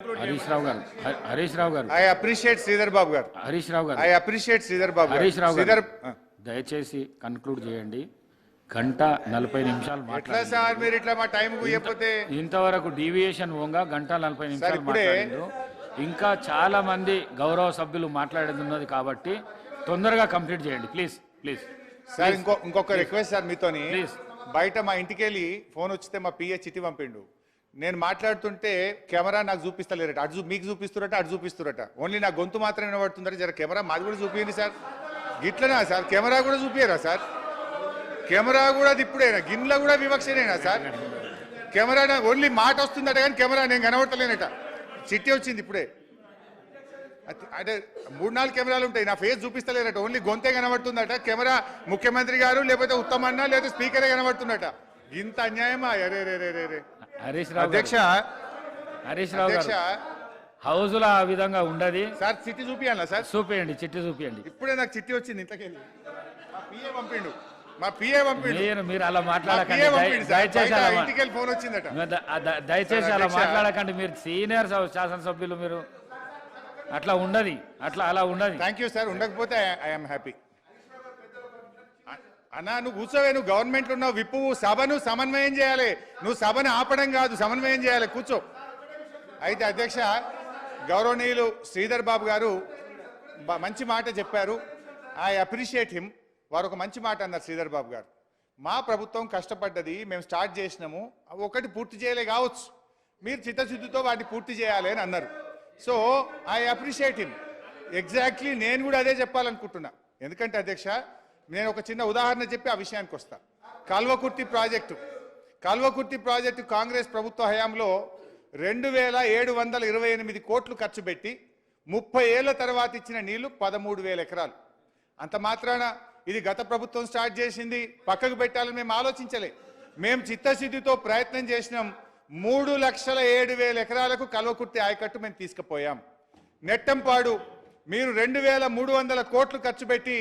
హరీష్ రావు గారు I appreciate Sridhar Babu గారు. హరీష్ రావు గారు ఐ అప్రిషియేట్ శ్రీధర్ బాబు గారు. హరీష్ రావు గారు దయచేసి కన్క్లూడ్ చేయండి. గంట 40 నిమిషాలు ఎట్లా సార్ మీరు ఇట్లా మా టైం చెప్పితే ఇంతవరకు డీవియేషన్ పోగా గంట 40 నిమిషాలు మాట్లాడిండ్రు. ఇంకా చాలా మంది గౌరవ సభ్యులు మాట్లాడేది ఉన్నది కాబట్టి తొందరగా కంప్లీట్ చేయండి ప్లీజ్ ప్లీజ్. సార్ ఇంకొక రిక్వెస్ట్ సార్ మీతోని, బయట మా ఇంటికి వెళ్ళి ఫోన్ వచ్చితే మా పిఏ చిట్టి పంపిండు. నేను మాట్లాడుతుంటే కెమెరా నాకు చూపిస్తలేరట, అటు మీకు చూపిస్తురట, అటు చూపిస్తురట. ఓన్లీ నా గొంతు మాత్రమే వినబడుతుందట. జర కెమెరా మాది కూడా చూపించండి సార్. గిట్లనా సార్? కెమెరా కూడా చూపియరా సార్? కెమెరా కూడా ఇప్పుడేనా? గిన్నెలో కూడా వివక్షనేనా సార్? కెమెరా ఓన్లీ మాట వస్తుందట కానీ కెమెరా నేను కనబడతలేనట. చిట్టి వచ్చింది ఇప్పుడే. అంటే 3-4 కెమెరాలు ఉంటాయి, నా ఫేస్ చూపిస్తలేరట. ఓన్లీ గొంతే కనబడుతుందట. కెమెరా ముఖ్యమంత్రి గారు లేకపోతే ఉత్తమన్న లేదా స్పీకరే కనబడుతుందట. ఇంత అన్యాయమా? అరే రే రే రే. అధ్యక్ష హౌస్ లో ఆ విధంగా ఉండదు సార్. చిట్టి చూపియాలా సార్? చూపియండి, చిట్టి చూపియండి. ఇప్పుడే నాకు చిట్టి వచ్చింది ఇంతకెళ్ళి. మా పిఏ పంపిండు, మా పిఏ పంపిండు. మీరు అలా మాట్లాడకండి దయచేసి. ఇంటికెళ్ళి ఫోన్ వచ్చిందట. దయచేసి అలా మాట్లాడకండి. మీరు సీనియర్ శాసనసభ్యులు, మీరు అట్లా ఉండదు, అలా ఉండదు. Thank you sir. ఉండకపోతే ఐఎమ్ హ్యాపీ. అన్నా నువ్వు కూర్చోవే, నువ్వు గవర్నమెంట్లో ఉన్నావు, విప్పు. సభను సమన్వయం చేయాలి, నువ్వు సభను ఆపడం కాదు, సమన్వయం చేయాలి. కూర్చో. అయితే అధ్యక్ష, గౌరవనీయులు శ్రీధర్ బాబు గారు మంచి మాట చెప్పారు. I appreciate him. వారు ఒక మంచి మాట అన్నారు శ్రీధర్ బాబు గారు. మా ప్రభుత్వం కష్టపడ్డది, మేము స్టార్ట్ చేసినాము, ఒకటి పూర్తి చేయలే కావచ్చు, మీరు చిత్తశుద్ధితో వాటిని పూర్తి చేయాలి అని అన్నారు. So I appreciate him. Exactly నేను కూడా అదే చెప్పాలనుకుంటున్నా. ఎందుకంటే అధ్యక్ష, నేను ఒక చిన్న ఉదాహరణ చెప్పి ఆ విషయానికి వస్తా. కల్వకుర్తి ప్రాజెక్టు కాంగ్రెస్ ప్రభుత్వ హయాంలో 2728 కోట్లు ఖర్చు పెట్టి 30 ఏళ్ల తర్వాత ఇచ్చిన నీళ్లు 13,000 ఎకరాలు. అంత మాత్రాన ఇది గత ప్రభుత్వం స్టార్ట్ చేసింది, పక్కకు పెట్టాలని మేము ఆలోచించలే. మేము చిత్తశుద్ధితో ప్రయత్నం చేసినాం. 3,07,000 ఎకరాలకు కల్వకుర్తి ఆయకట్టు మేము తీసుకుపోయాం. నెట్టంపాడు మీరు 2,300 కోట్లు ఖర్చు పెట్టి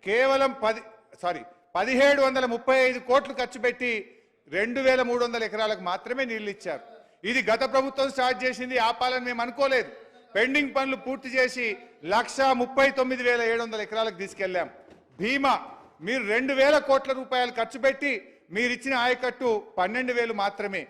కేవలం 1,735 కోట్లు ఖర్చు పెట్టి 2,300 ఎకరాలకు మాత్రమే నీళ్లు ఇచ్చారు. ఇది గత ప్రభుత్వం స్టార్ట్ చేసింది, ఆపాలని మేము అనుకోలేదు. పెండింగ్ పనులు పూర్తి చేసి 1,39,700 ఎకరాలకు తీసుకెళ్లాం. భీమా మీరు 2,000 కోట్ల రూపాయలు ఖర్చు పెట్టి మీరు ఇచ్చిన ఆయకట్టు 12,000 మాత్రమే.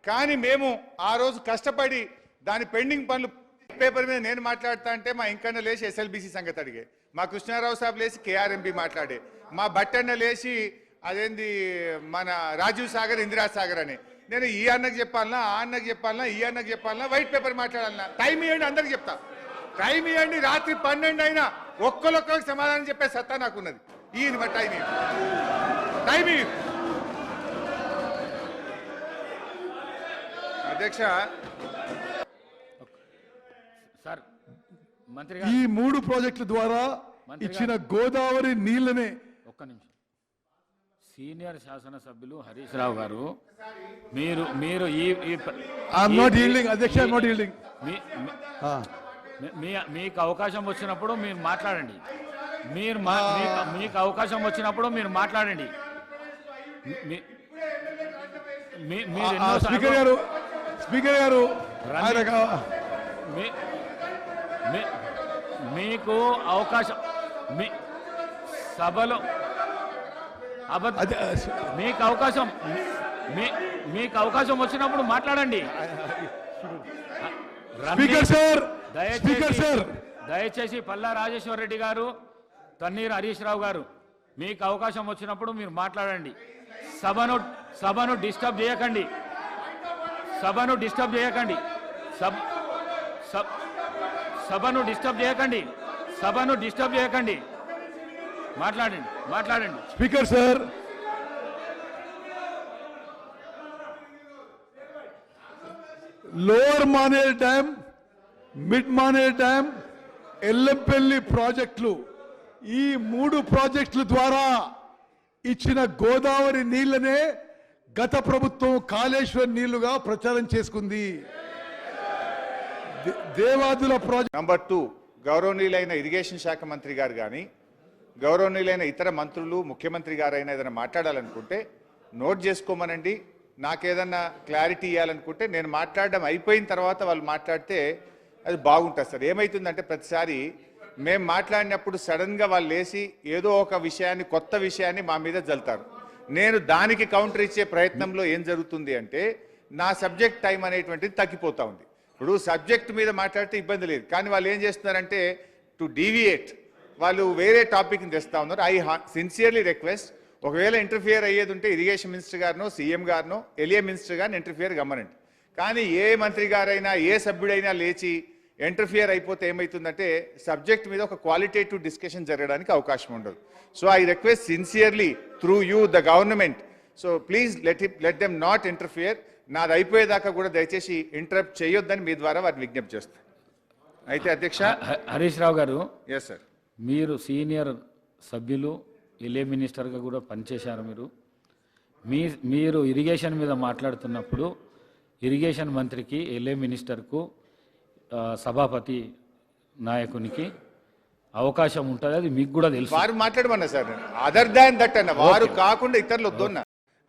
కానీ మేము ఆ రోజు కష్టపడి దాని పెండింగ్ పనులు పేపర్ మీద నేను మాట్లాడుతా అంటే మా ఇంకన్న లేచి SLBC సంగతి అడిగే, మా కృష్ణారావు సాబ్ లేచి KRMP మాట్లాడే, మా బట్టన్న లేచి అదేంది మన రాజీవ్ సాగర్ ఇందిరా సాగర్ అని. నేను ఈ అన్నకు చెప్పాలన్నా, ఆ అన్నకు చెప్పాలన్నా, ఈ అన్నకు చెప్పాలన్నా, వైట్ పేపర్ మాట్లాడాలన్నా? టైం ఇవ్వండి, అందరికి చెప్తా. టైం ఇవ్వండి, రాత్రి 12 అయినా ఒక్కరికి సమాధానం చెప్పే సత్తా నాకున్నది. ఈయన మా టైం అధ్యక్ష. సార్, ఈ 3 ప్రాజెక్టుల ద్వారా ఇచ్చిన గోదావరి నీళ్లనే. ఒక్క నిమిషం. సీనియర్ శాసనసభ్యులు హరీష్ రావు గారు, మీరు మీకు అవకాశం వచ్చినప్పుడు మీరు మాట్లాడండి. మీకు అవకాశం వచ్చినప్పుడు మీరు మాట్లాడండి. స్పీకర్ గారు మీకు అవకాశం సభలో మీకు అవకాశం వచ్చినప్పుడు మాట్లాడండి. దయచేసి పల్లా రాజేశ్వర రెడ్డి గారు, తన్నీర్ హరీష్ రావు గారు, మీకు అవకాశం వచ్చినప్పుడు మీరు మాట్లాడండి. సభను డిస్టర్బ్ చేయకండి. సభను డిస్టర్బ్ చేయకండి. మాట్లాడండి. Speaker sir, lower Maner dam, mid Maner dam, Yellampalli ప్రాజెక్టులు, ఈ 3 ప్రాజెక్టుల ద్వారా ఇచ్చిన గోదావరి నీళ్లనే గత ప్రభుత్వం కాళేశ్వరం నీళ్లుగా ప్రచారం చేసుకుంది. దేవాదుల ప్రాజెక్ట్ నంబర్ 2, గౌరవనీయులైన ఇరిగేషన్ శాఖ మంత్రి గారు కానీ, గౌరవనీయులైన ఇతర మంత్రులు, ముఖ్యమంత్రి గారైనా ఏదైనా మాట్లాడాలనుకుంటే నోట్ చేసుకోమనండి. నాకేదన్నా క్లారిటీ ఇవ్వాలనుకుంటే నేను మాట్లాడడం అయిపోయిన తర్వాత వాళ్ళు మాట్లాడితే అది బాగుంటుంది సార్. ఏమవుతుందంటే ప్రతిసారి మేము మాట్లాడినప్పుడు సడన్గా వాళ్ళు లేచి ఏదో ఒక విషయాన్ని, కొత్త విషయాన్ని మా మీద జల్లుతారు. నేను దానికి కౌంటర్ ఇచ్చే ప్రయత్నంలో ఏం జరుగుతుంది అంటే నా సబ్జెక్ట్ టైం అనేటువంటిది తగ్గిపోతూ ఉంది. ఇప్పుడు సబ్జెక్ట్ మీద మాట్లాడితే ఇబ్బంది లేదు, కానీ వాళ్ళు ఏం చేస్తున్నారంటే టు డీవియేట్ వాళ్ళు వేరే టాపిక్ని తెస్తా ఉన్నారు. ఐ సిన్సియర్లీ రిక్వెస్ట్, ఒకవేళ ఇంటర్ఫియర్ అయ్యేది ఉంటే ఇరిగేషన్ మినిస్టర్ గారినో, సీఎం గారినో, ఎలియా మినిస్టర్ గారిని ఇంటర్ఫియర్ గమ్మనండి. కానీ ఏ మంత్రి గారైనా, ఏ సభ్యుడైనా లేచి ఇంటర్ఫియర్ అయిపోతే ఏమవుతుందంటే సబ్జెక్ట్ మీద ఒక క్వాలిటేటివ్ డిస్కషన్ జరగడానికి అవకాశం ఉండదు. So I request sincerely through you the government, so please let them not interfere. నాది అయిపోయేదాకా కూడా దయచేసి ఇంటరప్ట్ చేయొద్దని మీ ద్వారా వారిని విజ్ఞప్తి చేస్తాను. అయితే అధ్యక్ష, హరీష్ రావు గారు, ఎస్ సార్, మీరు సీనియర్ సభ్యులు, ఎల్ఏ మినిస్టర్గా కూడా పనిచేశారు. మీరు ఇరిగేషన్ మీద మాట్లాడుతున్నప్పుడు ఇరిగేషన్ మంత్రికి, ఎల్ఏ మినిస్టర్కు, సభాపతి నాయకునికి అవకాశం ఉంటుంది, అది మీకు కూడా తెలుసు. వారు మాట్లాడమన్నా సార్, అదర్ దాన్ దట్ అన్న, వారు కాకుండా ఇతరులు వద్దన్న.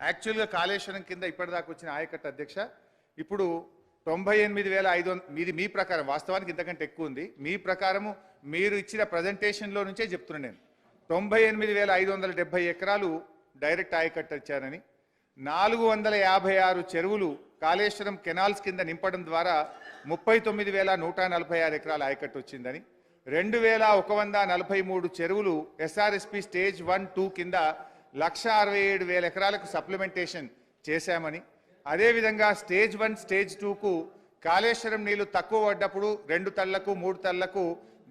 యాక్చువల్గా కాళేశ్వరం కింద ఇప్పటిదాకా వచ్చిన ఆయకట్టు అధ్యక్ష ఇప్పుడు 98,500, మీది మీ ప్రకారం, వాస్తవానికి ఇంతకంటే ఎక్కువ ఉంది. మీ ప్రకారము మీరు ఇచ్చిన ప్రజెంటేషన్లో నుంచే చెప్తున్నాను నేను, 98,570 ఎకరాలు డైరెక్ట్ ఆయకట్టు ఇచ్చారని, 456 చెరువులు కాళేశ్వరం కెనాల్స్ కింద నింపడం ద్వారా 39,146 ఎకరాల ఆయకట్టు వచ్చిందని, 2,143 చెరువులు ఎస్ఆర్ఎస్పి స్టేజ్ 1, 2 కింద 1,67,000 ఎకరాలకు సప్లిమెంటేషన్ చేశామని, అదేవిధంగా స్టేజ్ 1, స్టేజ్ 2కు కాళేశ్వరం నీళ్లు తక్కువ పడ్డప్పుడు 2 తళ్లకు 3 తళ్లకు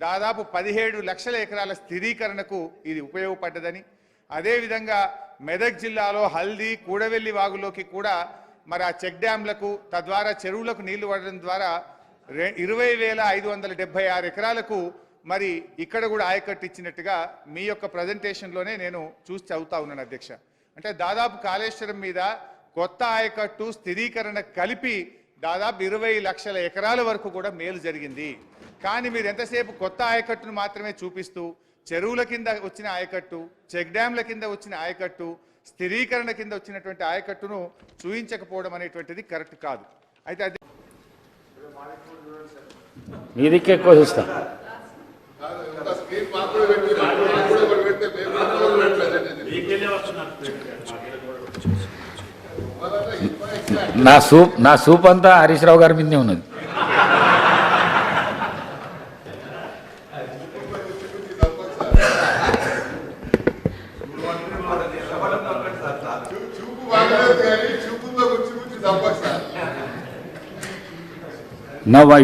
దాదాపు 17 లక్షల ఎకరాల స్థిరీకరణకు ఇది ఉపయోగపడ్డదని, అదేవిధంగా మెదక్ జిల్లాలో హల్దీ, కూడవెల్లి వాగులోకి కూడా మరి ఆ చెక్ డ్యాంలకు, తద్వారా చెరువులకు నీళ్లు పడడం ద్వారా 20,576 ఎకరాలకు మరి ఇక్కడ కూడా ఆయకట్టు ఇచ్చినట్టుగా మీ యొక్క ప్రజెంటేషన్లోనే నేను చూసి చదువుతా ఉన్నాను అధ్యక్ష. అంటే దాదాపు కాళేశ్వరం మీద కొత్త ఆయకట్టు, స్థిరీకరణ కలిపి దాదాపు 20 లక్షల ఎకరాల వరకు కూడా మేలు జరిగింది. కానీ మీరు ఎంతసేపు కొత్త ఆయకట్టును మాత్రమే చూపిస్తూ చెరువుల కింద వచ్చిన ఆయకట్టు, చెక్ డ్యాంల కింద వచ్చిన ఆయకట్టు, స్థిరీకరణ కింద వచ్చినటువంటి ఆయకట్టును చూపించకపోవడం అనేటువంటిది కరెక్ట్ కాదు. అయితే అది మీదికి ఎక్కువ చూస్తా. నా సూప్ అంతా హరీష్ రావు గారి మీదనే ఉన్నది. Now I